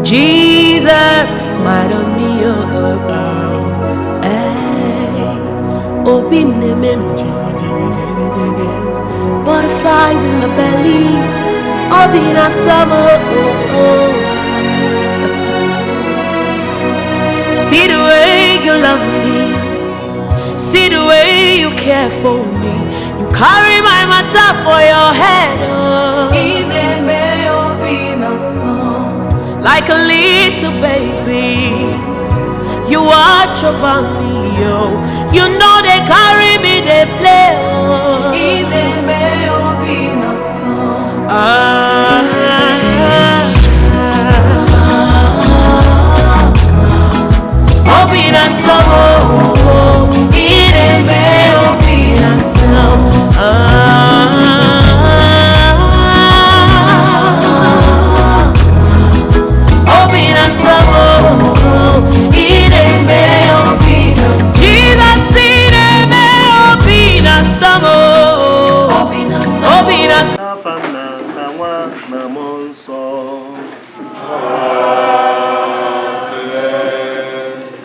Jesus, smile on me, open the butterflies in my belly, open a summer. See the way you love me, see the way you care for me. You carry my matter for your head, like a little baby. You watch over me, you know they carry me, they play.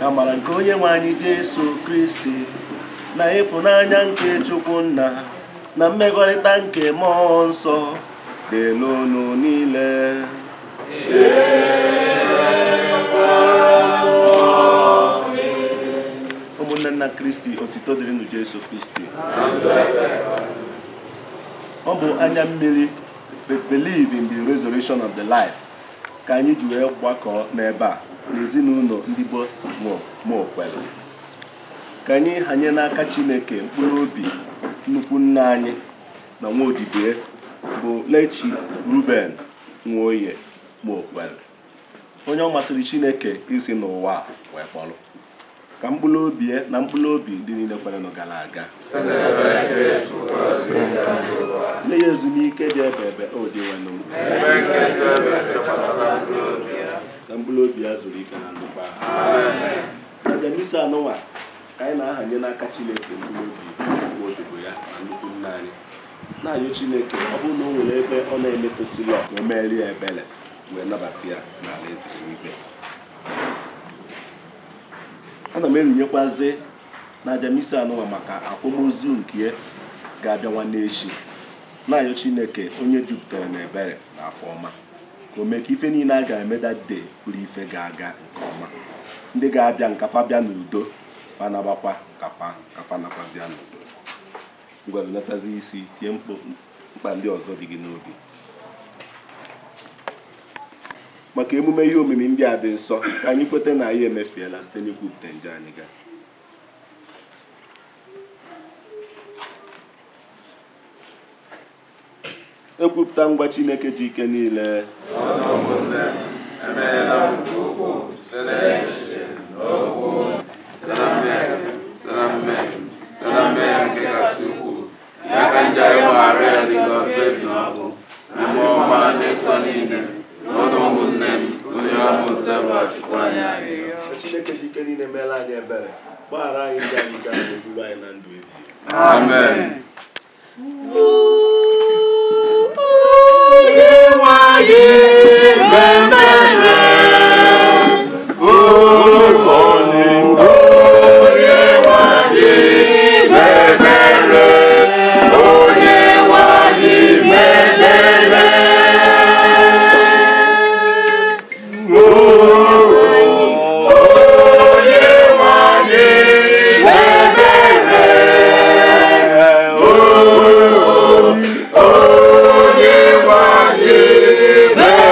Amara nke onye nwe anyị Jesu Kristi na ịfụnanya nke Chukwu Nna na mmekọrịta nke Mmụọ Nsọ dị n'unu niile. Ụmụnne nna Kristi, otito dịrịnụ Jesu Kristi. Ọ bụ anya mmiri, but believe in the resurrection of the life, ka anyị ji wee gbakọ n'ebe a n'ezinụlọ ndị Igbo Muokwelu. Ka anyị hanye n'aka Chineke mkpụrụ obi nnukwu nna anyị na nwaodibo bụ Late Reuben Nwoye Muokwelu, onye ọ masịrị Chineke isi n'ụwa wee kpọrọ. Ka mkpụrụ obi na mkpụrụ obi ndị niile kwere nọ gara aga nne ya ezumike dị ebe o dị wenụ ka mkpụrụ obi ya zuru ike na ndụkwa na Jamisi anụnwa ka anyị na-ahanye n'aka Chineke mkpụrụ obi odibo ya na nnukwu nna anyị na-ayọ Chineke ọ bụrụ na o nwere ebe ọ na-emetụsịrị o merie ebere wee nabata ya n'ala eze n'igwe. Ana m erinyekwazi na Jamisi anụnwa maka akwamozu nke ga-abịa nwanne echi, na-ayọ Chineke onye jupụtara n'ebere na afọ ọma ka o mee ka ife niile a ga-emeda de pụrụ ife ga-aga nke ọma. Ndị ga-abịa nkapa bịa n'udo, fa na-agbakwa kapa nakwazịa n'udo. Ngwa lunatazi isi tie mkpa ndị ọzọ dị gị n'obi maka emume ihe omimi ndị a dị nsọ, ka anyị kweta na anyị emefiela site n'ikwupụta nje anyị ga. Ekwupụta ngwa Chineke ji ike niile. Chineke ji ike niile meela anyị ebere, gbaghara anyị ndị anyị ga na-eburu anyị na ndụ ebighị. Amen. Yeah.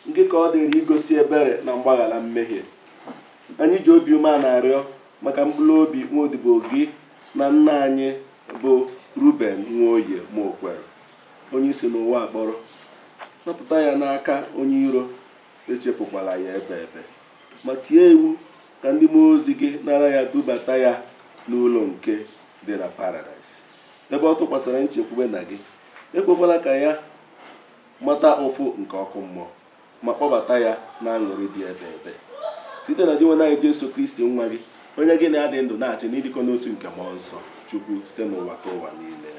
nke ka ọ dịrị igosi ebere na mgbaghara mmehie. Anyị ji obi ume na-arịọ maka mkpụrụ obi nwaodibo gị na nna anyị bụ Reuben Nwoye Muokwelu, onye isi n'ụwa akpọrọ. Napụta ya n'aka onye iro, echefukwala ya ebe ma tie iwu ka ndị mmụọ ozi gị nara ya dubata ya n'ụlọ nke dị na Paradaịs, ebe ọ tụkwasịrị nchekwube na gị. Ekwekwala ka ya mata ụfụ nke ọkụ mmụọ, ma kpọbata ya na aṅụrị dị ebe site na di nwe anyị Jesu Kristi nwa gị, onye gị na-adị ndụ na-achị n'ịdịkọ n'otu nke mmụọ nsọ Chukwu site n'ụwa ka ụwa niile.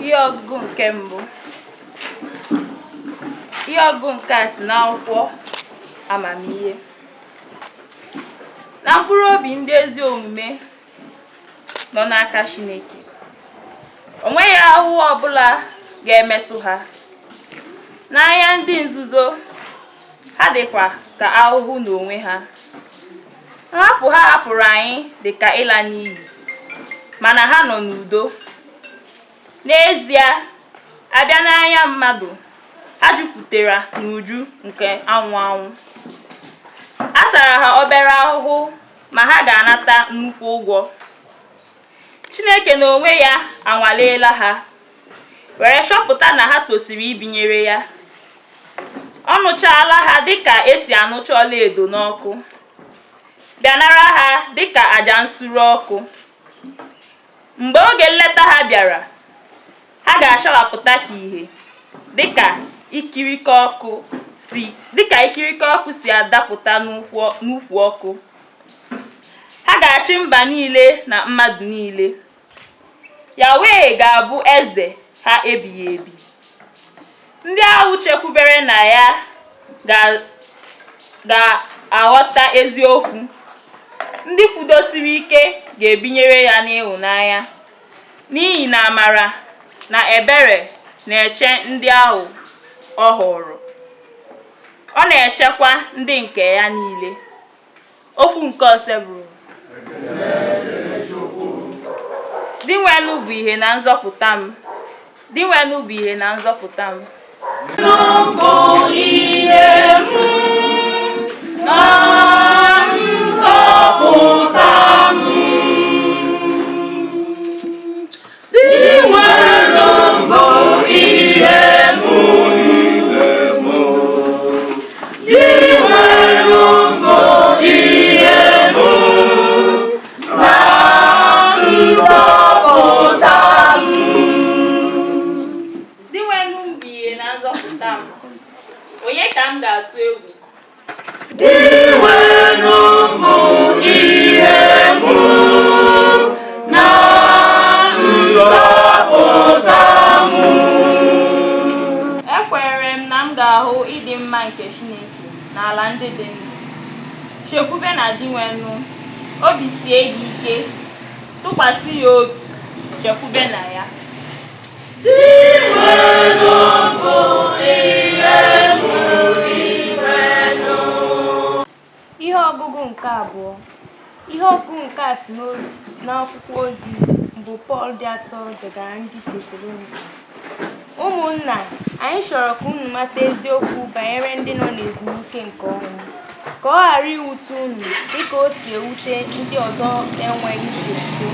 Ihe ọgụgụ nke mbụ. Ihe ọgụgụ nke a si n'akwụkwọ amamihe. Na mkpụrụ obi ndị ezi omume nọ n'aka Chineke, o nweghị ahụhụ ọbụla ga-emetụ ha. N'anya ndị nzuzo, ha dịkwa ka ahụhụ n'onwe ha. Nhapụ ha hapụrụ anyị dị ka ịla n'iyi, mana ha nọ n'udo. N'ezie, abịa n'anya mmadụ, ha jupụtara n'uju nke anwụ anwụ. A tara ha obere ahụhụ, ma ha ga-anata nnukwu ụgwọ. Chineke n'onwe ya anwaleela ha, were chọpụta na ha tosiri ibinyere ya. Ọ nụchaala ha dịka esi anụcha ọlaedo n'ọkụ, bịanara ha dịka àjà nsure ọkụ. Mgbe oge nleta ha bịara, ha ga-achawapụta ka ìhè, dịka ikirike ọkụ si adapụta n'ukwu ọkụ. Ha ga-achị mba niile na mmadụ niile. Yahweh ga-abụ eze ha ebighị ebi. Ndị ahụ chekwubere na ya ga-aghọta eziokwu. Ndị kwudosiri ike ga-ebinyere ya n'ịhụnanya, n'ihi na amara na ebere na-eche ndị ahụ ọ hụrụ. Ọ na-echekwa ndị nke ya niile. Okwu nke ose bụrụ Di nwenụ bụ ihe na nzọpụta m. Di nwenụ bụ ihe na nzọpụta m. N'ogo ihe m na nzọpụta m. Di nwenụ bụ ihe m. Di nwenụ bụ ihe m na nzọpụta m. Di nwenụ bụ ihe na nzọpụta m. Onye ka m ga-atụ egwu? Di nwenụ bụ ihe m na nzọpụta m. Ekwenyere m na m ga-ahụ ịdị mma nke Chineke n'ala ndị dị ndụ. Chekwube na di nwenụ, obi sie gị ike, tụkwasị ya obi, chekwube na ya. Di nwenụ bụ ihe m. Ihe ọgụgụ nke abụọ. Ihe ọgụgụ nke a si n'akwụkwọ ozi mbụ Pọl dị asọ degara ndị Tesalonika. Ụmụnna, anyị chọrọ ka unu mata eziokwu banyere ndị nọ n'ezumike nke ọnwụ, ka ọ ghara iwute unu dịka o si ewute ndị ọzọ enweghị nchekwube.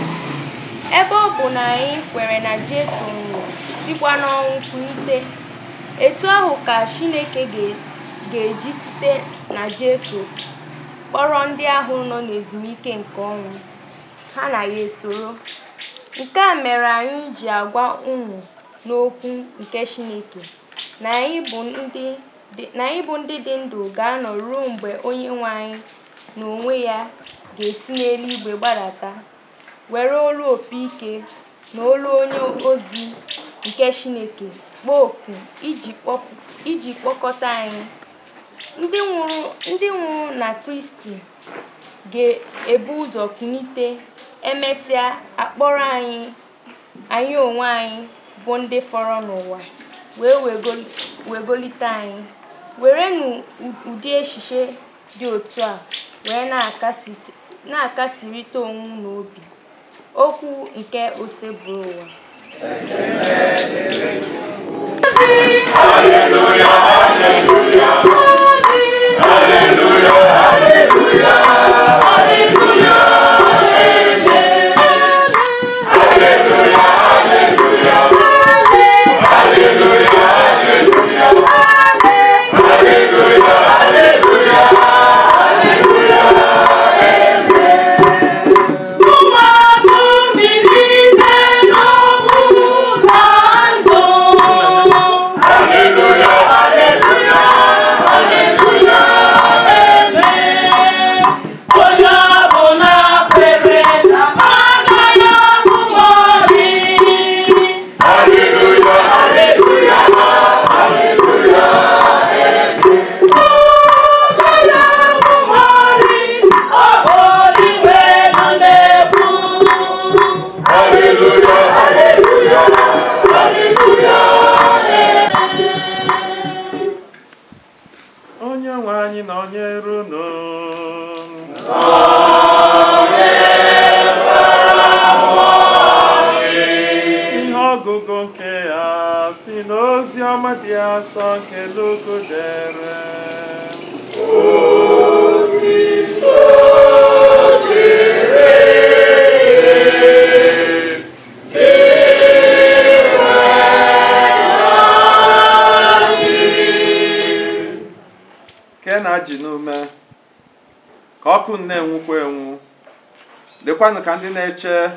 Ebe ọ bụ na anyị kwere na Jesu nwụrụ, sikwa n'ọnwụ kulite, etu ahụ ka Chineke ga-eji site na Jesu kpọrọ ndị ahụ nọ n'ezumike nke ọnwụ ha na ya esoro. Nke a mere anyị ji agwa unu n'okwu nke Chineke na anyị bụ ndị dị ndụ ga-anọ ruo mgbe onye nwe anyị n'onwe ya ga-esi n'eluigwe gbadata, were olu opi ike na olu onye ozi nke Chineke kpọọ oku iji kpọkọta anyị. Ndị nwụrụ na Kristi ga-ebu ụzọ kunite, emesịa akpọrọ anyị onwe anyị bụ ndị fọrọ n'ụwa wee wegolite anyị. Werenụ ụdị echiche dị otu a wee na-akasịrịta onwe unu obi. Okwu nke ose bụrụ ụwa. Lekwanụ ka ndị na-eche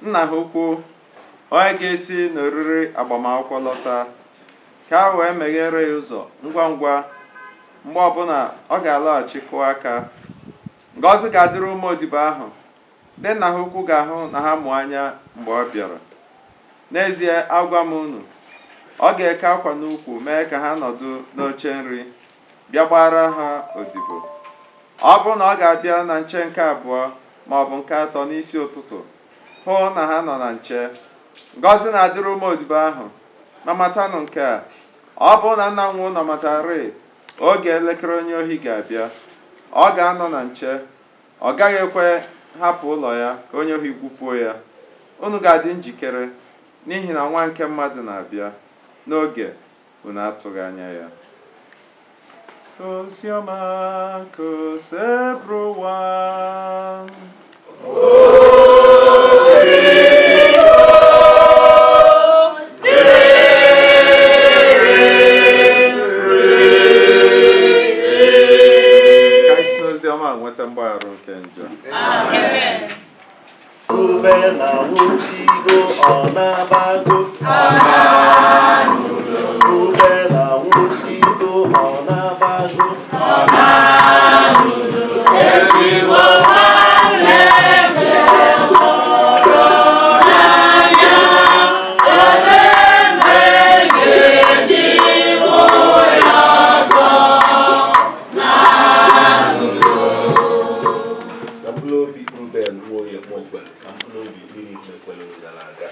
nna ha ukwu onye ga-esi n'oriri agbamakwụkwọ lọta ka a wee meghere ya ụzọ ngwa ngwa mgbe ọbụla ọ ga-alọghachi kụọ aka. Ngọzi ga-adịrị ụmụ odibo ahụ ndị nna ha ukwu ga-ahụ na ha mụ anya mgbe ọ bịara. N'ezie, agwa m unu, ọ ga-eke akwa n'ukwu mee ka ha nọdụ n'oche nri bịa gbara ha odibo. Ọ bụrụ na ọ ga-abịa na nche nke abụọ ma ọ bụ nke atọ n'isi ụtụtụ hụ na ha nọ na nche, ngọzi na-adịrị ụmụ odibo ahụ. Ma matanụ nke a, ọ bụrụ na nna nwe ụlọ matarị oge elekere onye ohi ga-abịa, ọ ga-anọ na nche, ọ gaghị ekwe hapụ ụlọ ya ka onye ohi gwupuo ya. Unu ga-adị njikere n'ihi na nwa nke mmadụ na-abịa n'oge unu atụghị anya ya. Oziọma ka o seburu ụwa. Nweta mgbaghara nke njọ. Amen. Reuben anwụchigo ọ na-abago. Reuben anwụchigo ọ na-abago. Ezigbo nwanne nke hụrụ n'anya, onye ga-eji hụ ya ọzọ. Reuben Nwoye Muokwelu na mkpụrụ obi mmiri Muokwelu gara aga.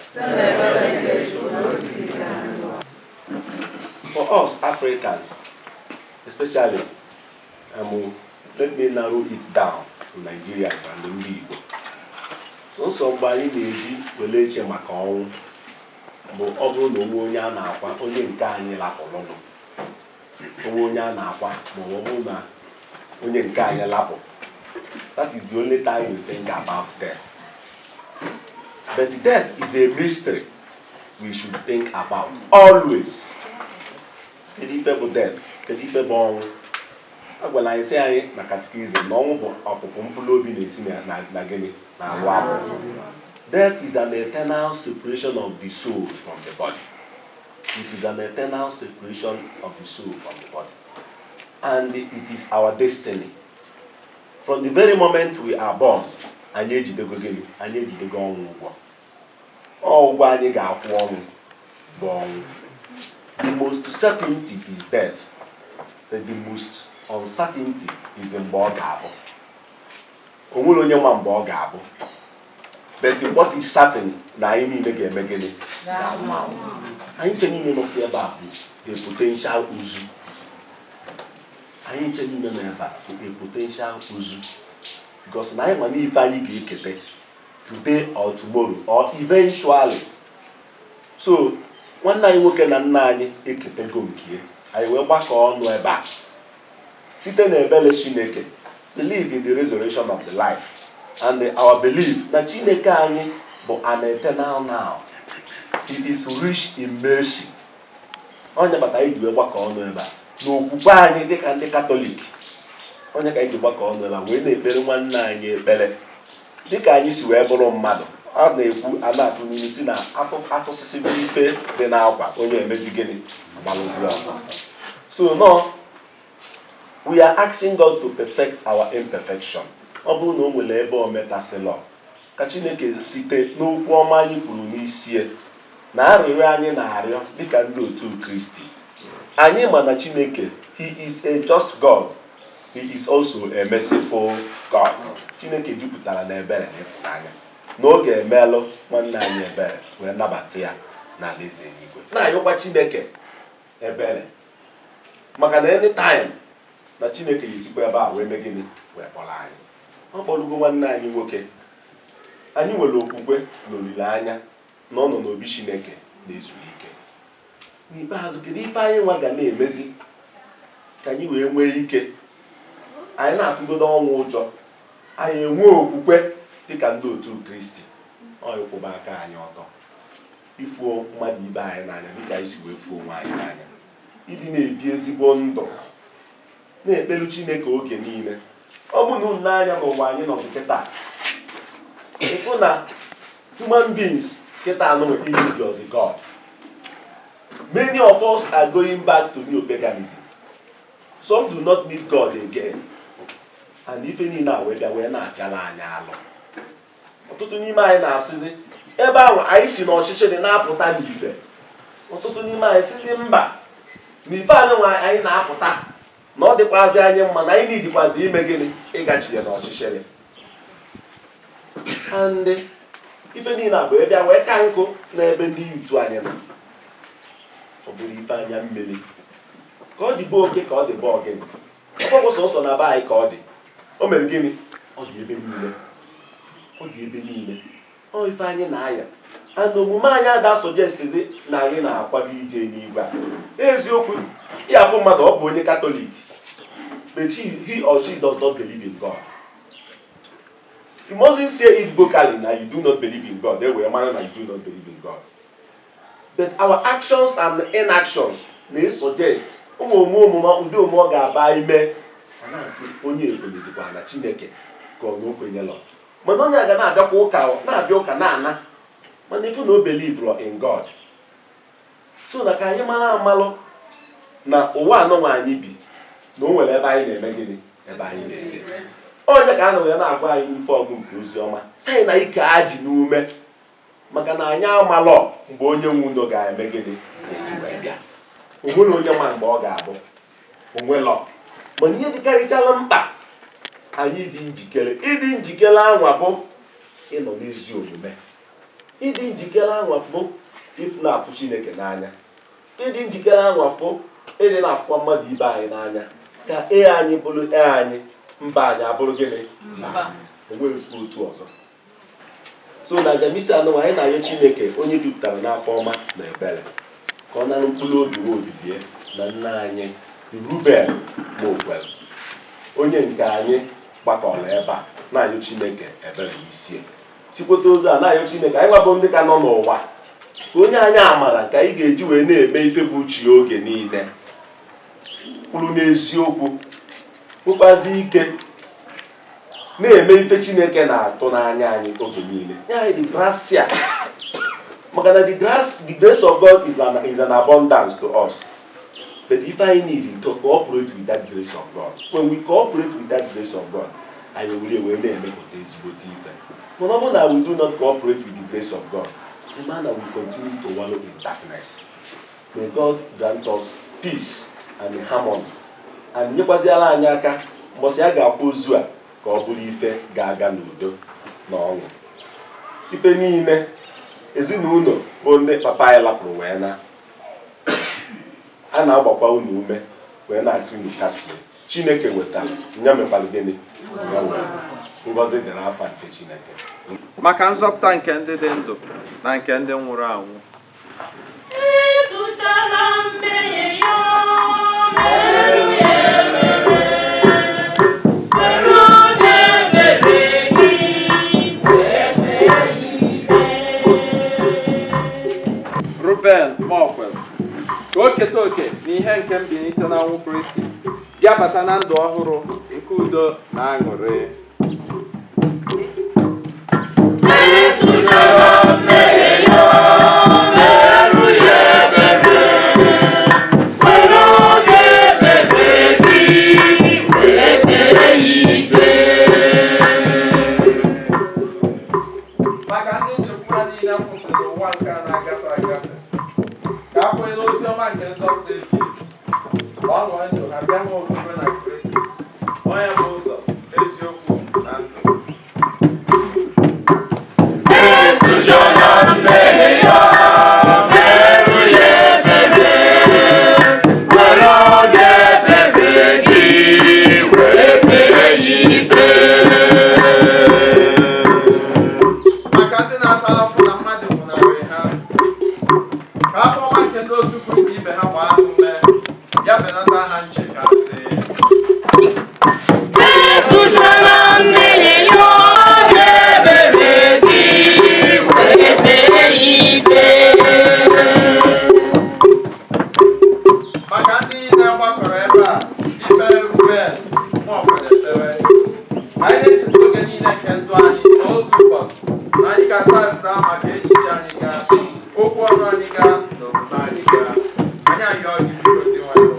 For us Africans, especially, let me narrow it down to Nigerians and ndị Igbo. Sọsọ mgbe anyị na-eji were eche maka ọnwụ bụ ọ bụrụ na onwe onye a na-akwa onye nke anyị lapụrụ, onwe onye a na-akwa ma ọ bụrụ na onye nke anyị lapụ. That is the only time we think about death. But death is a mystery we should think about always. Kedu ife bụ death? Kedu ife bụ ọnwụ? Agwala anyị sị anyị na catechism na ọnwụ bụ ọpụpụ mkpụrụ obi na-esi na gịnị na alụ abụ. Death is an eternal separation of the soul from the body. It is an eternal separation of the soul from the body. And it is our destiny. From the very moment we are born, anyị ejidego gịnị? Anyị ejidego ọnwụ ụgwọ. Ụgwọ anyị ga-akwụ ọnwụ bụ ọnwụ. The most certainty is death. But the most uncertainty is mgbe ọ ga-abụ. O nwere onye nwa mgbe ọ ga-abụ. But what is certain na anyị niile ga-eme gịnị? Anyị nche niile nọ si ebe a bụ a potential ozu. Anyị nche niile nọ ebe a bụ a potential ozu. Because na anyị ma n'ife anyị ga-ekete today or tomorrow or eventually. So nwanne anyị nwoke na nna anyị eketego nke anyị wee gbakọọ ọnụ ebe a site na ebere Chineke, believe in the resurrection of the life, and our belief na Chineke anyị bụ an eternal now. He is rich in mercy. Onye bata anyị ji wee gbakọọ ọnụ ebe a n'okwukwe anyị dịka ndị Katọlik. Onye ka anyị ji gbakọọ ọnụ ebe a wee na-ekpere nwanne anyị ekpere dịka anyị si wee bụrụ mmadụ. A na-ekwu a na-atụ n'isi na atụsịsị bụ ife dị n'akwa onye emezi gịnị agbalụzuru akwa. So no, we are asking God to perfect our imperfection. Ọ bụrụ na o nwere ebe o metasịlọ ka Chineke site n'okwu ọma anyị kwuru n'isi na arịrịọ anyị na-arịọ dịka ndị otu Kristi. Anyị ma na Chineke, he is a just God. He is also a merciful God. Chineke jupụtara na ebere na ịfụnanya. N'oge emelụ nwanne anyị ebere wee nabata ya n'alaeze eluigwe. Na-ayọkwa Chineke ebere maka na anytime na Chineke yisikwa ebe a wee mee gịnị wee kpọrọ anyị. Ọ kpọrọgo nwanne anyị nwoke. Anyị nwere okwukwe na olileanya na ọ nọ n'obi Chineke na-ezu ike. N'ikpeazụ, kedu ife anyị nwa ga na-emezi ka anyị wee nwee ike? Anyị na-atụgodo ọnwụ ụjọ, anyị enwee okwukwe dịka ndị otu Kristi. Ọ ịkwụba aka anyị ọtọ, ifuo mmadụ ibe anyị n'anya dịka anyị si wee fuo onwe anyị n'anya, ịdị na-ebi ezigbo ndụ, na-ekpelu Chineke oge niile. Ọ bụ na unu n'anya n'ụwa anyị nọ kịta, ịfụ na human beings kịta anọ nwere God. Many of us are going back to neo-paganism. Some do not need God again. And ife niile a wee bịa wee na-apịala anyị alụ. Ọtụtụ n'ime anyị na-asịzi ebe ahụ anyị si n'ọchịchịrị na-apụta n'ife. Ọtụtụ n'ime anyị sizi mba na ife anyị na-apụta na ọ dịkwazị anyị mma na anyị nidikwazi ime gịnị ịgachi ya n'ọchịchịrị. And ife niile a bụ ebe a wee ka nkụ n'ebe ndị yutu anyị nọ. Ọ bụrụ ife anya mmiri ka ọ dị bụ oke ka ọ dị bụ ọgịnị. Ọ bụ sọsọ na be anyị ka ọ dị. O mere gịnị? Ọ dị ebe niile. Ọ dị ebe niile. Ọ ife anyị na-aya. And omume anyị ada sọjestizi na anyị na-akwado ije n'igwe a. Eziokwu, ya afụ mmadụ ọ bụ onye Katọlik, but he or she does not believe in God. You mustn't say it vocally now you do not believe in God. They were man and you do not believe in God. But our actions and inactions may suggest ụdị omume ọ ga-aba ime na-asị onye ekwenyezikwa na Chineke ka ọ n'okwenyelọ. Mana onye aga na-abịakwa ụka na-abịa ụka na-ana mana ifu na o believe in God. So na ka anyị mara amalụ na ụwa anọ nwa anyị bi na o nwere ebe anyị na-eme gịnị ebe anyị na-eje. Onye ka anọ ya na-agwa anyị ife ọgụ nke ozi ọma sị na ike ajị n'ume maka na anyị amalọ mgbe onye nwe ụlọ ga-eme gịnị bịa. Onwere onye ma mgbe ọ ga-abụ onwelọ. Mana ihe dịkarịchala mkpa anyị dị njikere. Ịdị njikere anwa bụ ịnọ n'ezi omume. Ịdị njikere anwa bụ ịfụ na-afụ Chineke n'anya. Ịdị njikere anwa bụ ịdị na-afụkwa mmadụ ibe anyị n'anya ka anyị bụrụ anyị, mba anyị abụrụ gịnị mba. Onwere otu ọzọ. So na Jamisi anụ anyị na-arịọ Chineke onye jupụtara n'afọ ọma na ebere ka ọ nara mkpụrụ obi obibie na nna anyị Reuben Muokwelu, onye nke anyị gbakọrọ ebe a na-arịọ Chineke ebere n'isi. Sikweta ozu a na-arịọ Chineke anyị nwabụ ndị ka nọ n'ụwa ka onye anyị amara ka anyị ga-eji wee na-eme ife bụ uche oge niile, kwuru n'eziokwu, kpụkpazi ike, na-eme ife Chineke na-atụ n'anya anyị oge niile. Ya anyị dị gracia maka na the grace of God is an abundance to us. But if I need to cooperate with that grace of God, when we cooperate with that grace of God, I will na-emepụta ezigbo ife. But ọ bụrụ na we do not cooperate with the grace of God, the man that will continue to wallow in darkness. May God grant us peace and harmony. And nyekwaziala anyị aka mbọsị a ga-akwa ozu a ka ọ bụrụ ife ga-aga n'udo na ọṅụ. Ife niile ezinụlọ bụ ndị papa anyị lapụrụ wee na a na-agbakwa unu ume wee na-asị unu kasị Chineke wetara nya mekwalụ gịnị ngọzi dị n'afa nke Chineke maka nzọpụta nke ndị dị ndụ na nke ndị nwụrụ anwụ. Reuben Muokwelu, ka o keta oke n'ihe nke mbilite n'ọnwụ Kristi, bịa bata na ndụ ọhụrụ nke udo na aṅụrị. Maka ndị nchekwura niile kwụsịrị n'ụwa nke a na-agafe agafe, ka a kwee n'ozi ọma nke nzọpụta ebighị ebi, gbanwee ndụ ha bịa nwee okwukwe na Kristi, onye bụ ụzọ, eziokwu na ndụ. Maka ndị na-ata afọ na mmadụ nwụnarị ha, ka afọ ọma nke ndị otu Kristi ibe ha gbaa ume, ya benata ha nchekasị. Maka ndị niile gbakọrọ ebe a ikpere Reuben Muokwelu ekpere, ka anyị na-echeta oge niile nke ndụ anyị n'otu ụbọchị, na anyị ga-asa azịza maka echiche anyị gaa, okwu ọnụ anyị gaa, na omume anyị gaa. Anyị ayọọ gị biko dị nwayọọ.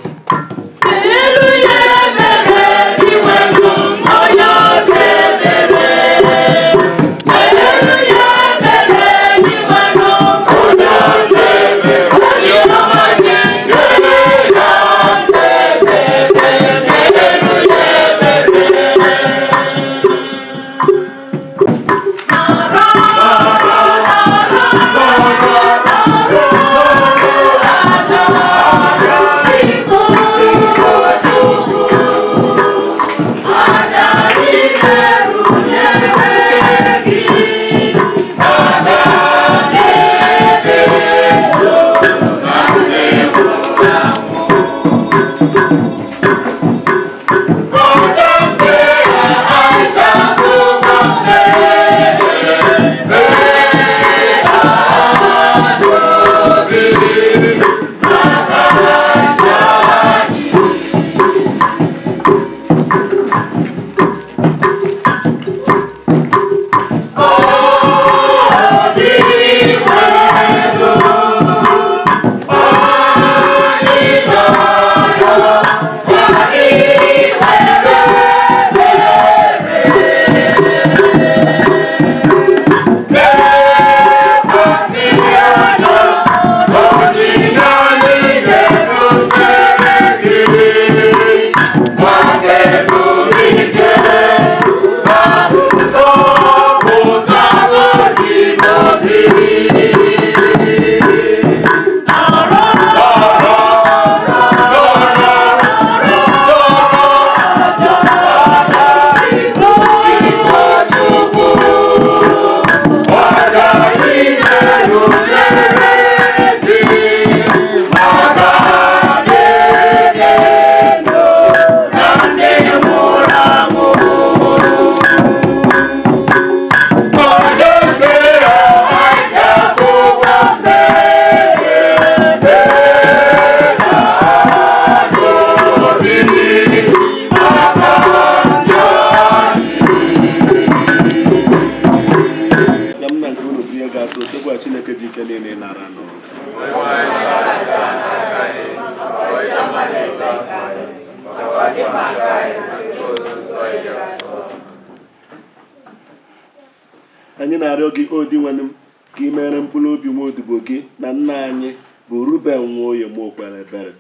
anyị na-arịọ gị odi nwanne m ka ị mere mkpụrụ obi nwaodibo gị na nna anyị bụ Reuben Nwoye Muokwelu ebere,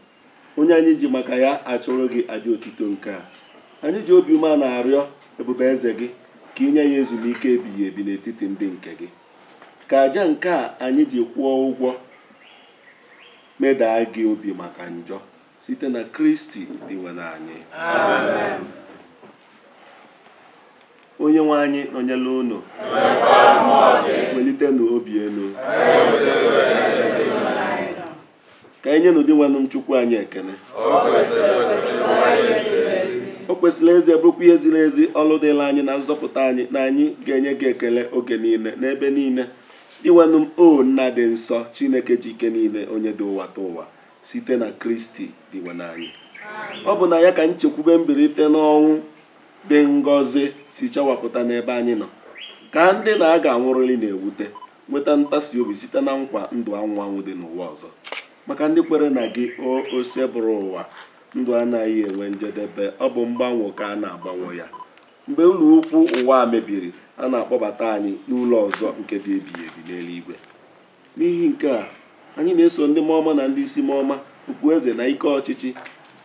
onye anyị ji maka ya achọrọ gị aja otito nke a. Anyị ji obi ume na-arịọ ebube eze gị ka ị nye ya ezumike ebighị ebi n'etiti ndị nke gị, ka aja nke a anyị ji kwụọ ụgwọ medaa gị obi maka njọ site na Kristi dị nwe anyị. Amen. Onye nwe anyị nọnyere unu, welitenụ obi elu. ka anyị nye n'ụdị nwanne m Chukwu anyị ekene. O kwesịrị ezi bụrụkwa ihe ziri ezi ọlụ dịla anyị na nzọpụta anyị na anyị ga-enye gị ekele oge niile n'ebe niile. Inwenụ m o nna dị nsọ, Chineke ji ike niile, onye dị ụwa ta ụwa, site na Kristi dịwe n'anyị. Ọ bụ na ya ka nchekwube mbilite n'ọnwụ dị ngọzi si chawapụta n'ebe anyị nọ, ka ndị na-aga anwụrịrị na-ewute nweta ntasi obi site na nkwa ndụ anwụ anwụ dị n'ụwa ọzọ. Maka ndị kwere na gị, o ose bụrụ ụwa, ndụ anaghị enwe njedebe, ọ bụ mgbanwe ka a na-agbanwe ya. Mgbe ụlọ ukwu ụwa mebiri, a na-akpọbata anyị n'ụlọ ọzọ nke dị ebighị ebi n'eluigwe. N'ihi nke a, anyị na-eso ndị mmụọ na ndị isi mmụọ, okpueze na ike ọchịchị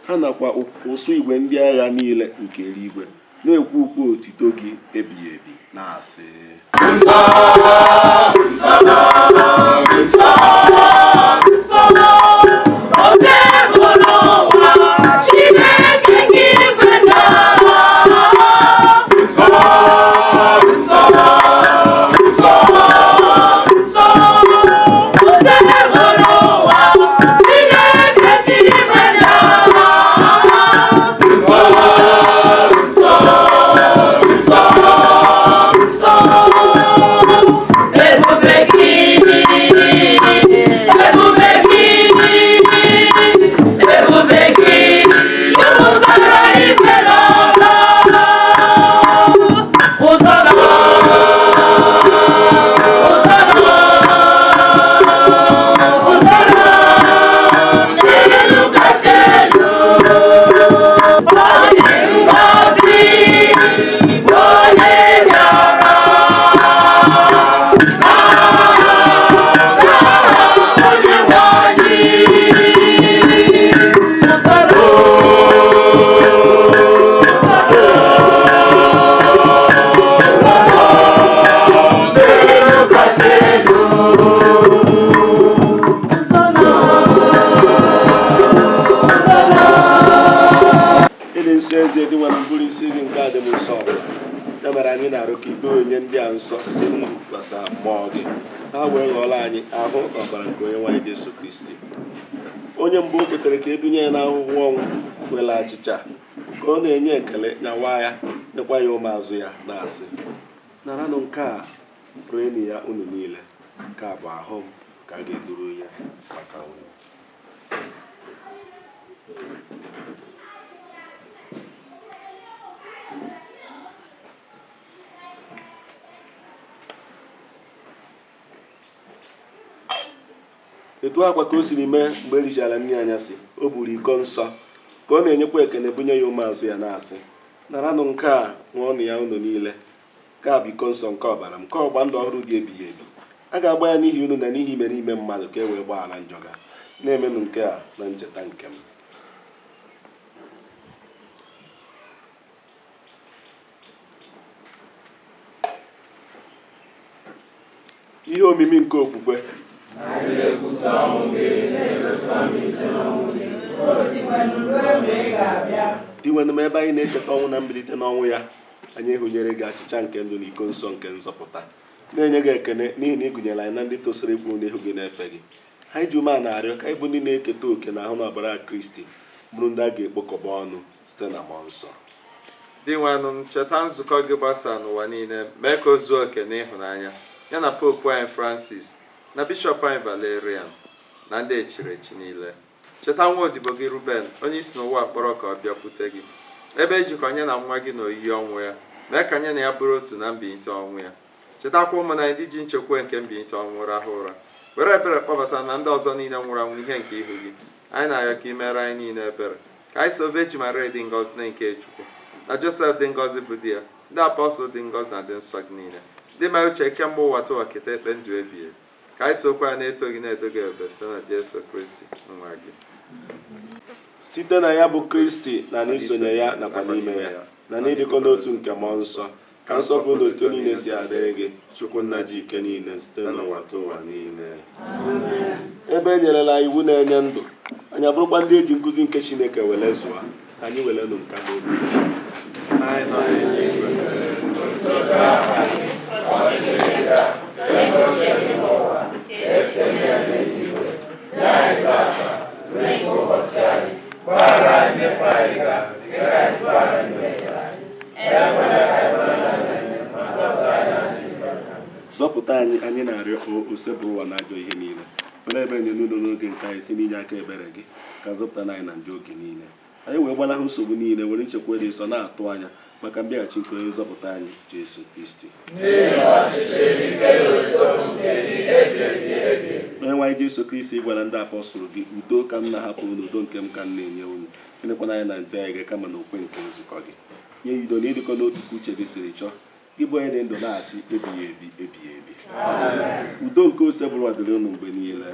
ha, nakwa ụsụ igwe ndị agha niile nke eluigwe, na-ekwu ukwu otito gị ebighị ebi, na-asị: nsọ site n'ikwasa mmụọ gị, ha wee ghọrọ anyị ahụ ọbara nke onye nwaanyị Jesu Kristi. Onye mbụ o kwetere ka edunye ya n'ahụhụ ọnwụ were achịcha ka ọ na-enye ekele nyawa ya, nyekwa ya ụmụazụ ya, na-asị: naranụ nke a, reenụ ya unu niile, nke a bụ ahụ m ka a ga-eduru ya maka unu. Etu akwa ka o siri mee mgbe erichara nri anyasị, o buru iko nsọ ka ọ na-enyekwa ekele bunye ya ụmụazụ ya, na-asị: naranụ nke a, ṅụọnụ ya unu niile, nke a bụ iko nsọ nke ọbara m, nke ọgba ndụ ọhụrụ dị ebighị ebi. A ga-agba ya n'ihi unu na n'ihi mere ime mmadụ, ka e wee gbaghara njọ ga. Na-emenụ nke a na ncheta nke m. Ihe omimi nke okwukwe. Diwenụ m ebe anyị na-echeta ọnwụ na mbilite n'ọnwụ ya, anyị ehụnyere gị achịcha nke ndụ na iko nsọ nke nzọpụta, na-enye gị ekene n'ihi na ị gụnyere anyị na ndị tosiri ikwu n'ihu gị na-efe gị. Anyị ji ume na-arịọ ka anyị bụ ndị na-eketa oke na ahụ na ọbara Kristi, bụrụ ndị a ga-ekpokọba ọnụ site na mmụọ nsọ. Di nwanụ m, cheta nzukọ gị gbasaa n'ụwa niile, mee ka o zuo oke n'ịhụnanya, ya na popu anyị Francis na bishọp anyị Valerian na ndị echiri echi niile. Cheta nwa odibo gị Reuben, onye isi n'ụwa kpọrọ ka ọ bịakwute gị, ebe ejikọ nye na nwa gị na oyiyi ọnwụ ya, mee ka nye na ya bụrụ otu na mbilite ọnwụ ya. Chetakwa ụmụnna ndị ji nchekwa nke mbilite ọnwụ rahụ ụra, were ebere kpọbata na ndị ọzọ niile nwụrụ anwụ ihe nke ihu gị. Anyị na-arịọ ka imere anyị niile ebere, ka anyị so Virgin Maria dị ngọzi na nke Chukwu, na Joseph dị ngọzi bụ di ya, ndị apọstụl dị ngọzi na dị nsọ gị niile, ndị mere uche kemgbe ụwa tụwa keta ekpe ndụ ebighị. Ka anyị sokwa ya na-eto gị na-edo gị ebe site na Jesu Kristi nwa gị. Site na ya bụ Kristi na n'isonye ya nakwa n'ime ya, na n'ịdịkọ n'otu nke mmụọ nsọ, ka nsọpụrụ na otu niile si adịrị gị, Chukwu nna ji ike niile, site n'ụwa ta ụwa niile. Ebe e nyerela iwu na-enye ndụ, anyị abụrụkwa ndị eji nkụzi nke Chineke were zụọ, anyị welenụ nka n'obi. zọpụta anyị na-arịọ osebụ ụwa na ajọ ihe niile. Onye ebere nye n'ụlọ n'oge nke anyị si n'inye aka ebere gị ka zọpụta anyị na ndị oge niile. Anyị wee gbanahụ nsogbu niile were nchekwa dị nsọ na-atụ anya maka mbịaghachi nke onye nzọpụta anyị Jesu Kristi. Onye nwe anyị Jesu Kristi gwara ndị apọstụl gị, udo ka m na-ahapụ unu, udo nke m ka m na-enye unu, enyekwana anyị na nje anyị gị kama na okwe nke nzukọ gị. Nye udo na ịdịkọ n'otu ka uche gị siri chọọ, gị bụ onye dị ndụ na-achị ebighị ebi. Udo nke osebụrụ dịrị unu mgbe niile.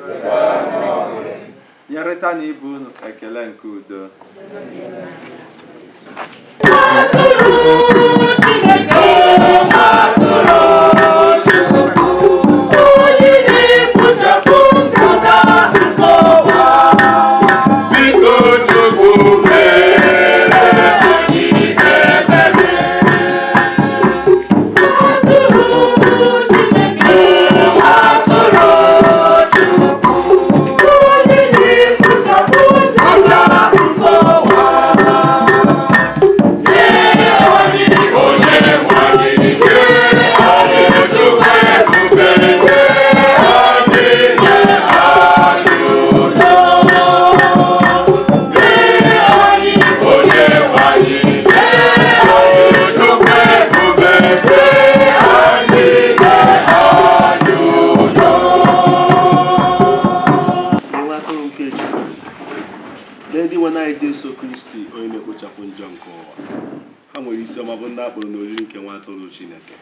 Nyerịta na ibu unu ekele nke udo. Jesu Kristi onye na-ekpochapụ njọ nke ụwa, ha nwere isi ọma bụ ndị akpọrọ n'oriri nke nwa atụrụ Chineke.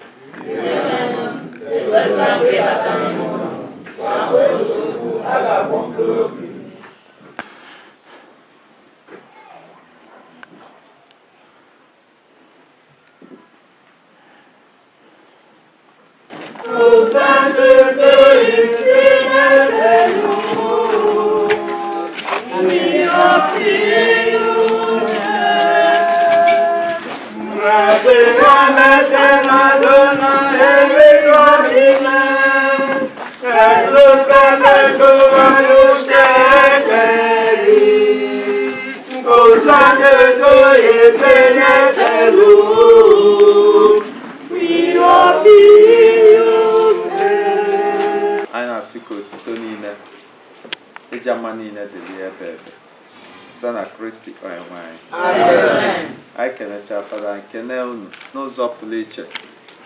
Anyị na-asị ka otuto niile, ịja mma niile dịrị ebe ebe site na Kristi onye nwe anyị. Anyị kelechaa Fada nkene unu n'ụzọ pụrụ iche,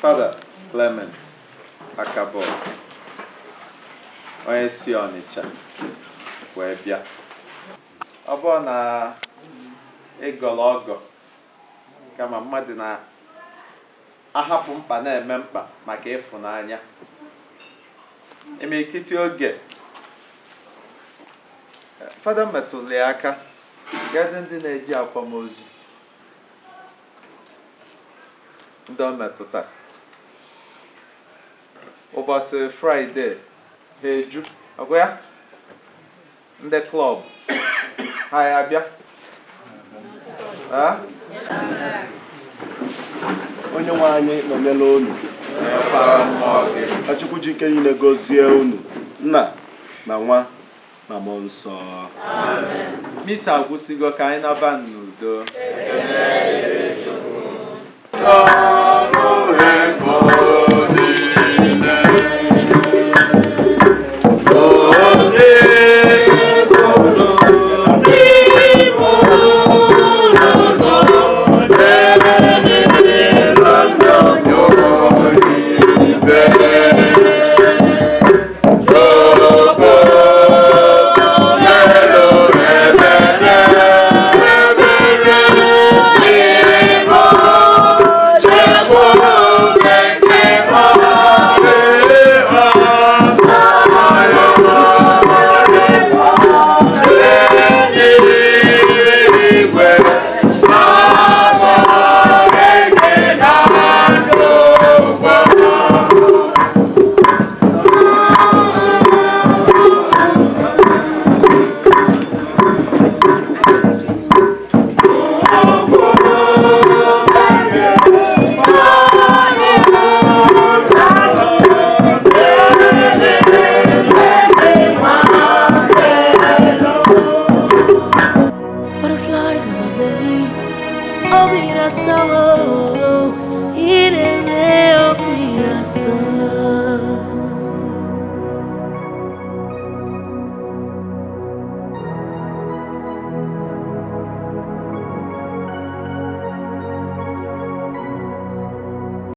Fada Clement Akabọ, onye si Ọnịcha wee bịa. Ọ bụrụ na ịgọrọ ọgọ kama mmadụ na-ahapụ mkpa na-eme mkpa maka ịfụnanya, imekiti oge Fada metụrụ ya aka gadị ndị na-eji akwamozu, ndị ọ metụtara ụbọchị Fraịde ha eju, ọgụ ya ndị klọb ha ya bịa. Onye nwe anyị nọnyere unu, Chukwu ji ike niile gọzie unu, Nna na Nwa na Mmụọ Nsọ. Misa agwụsịgo, ka anyị naba n'udo.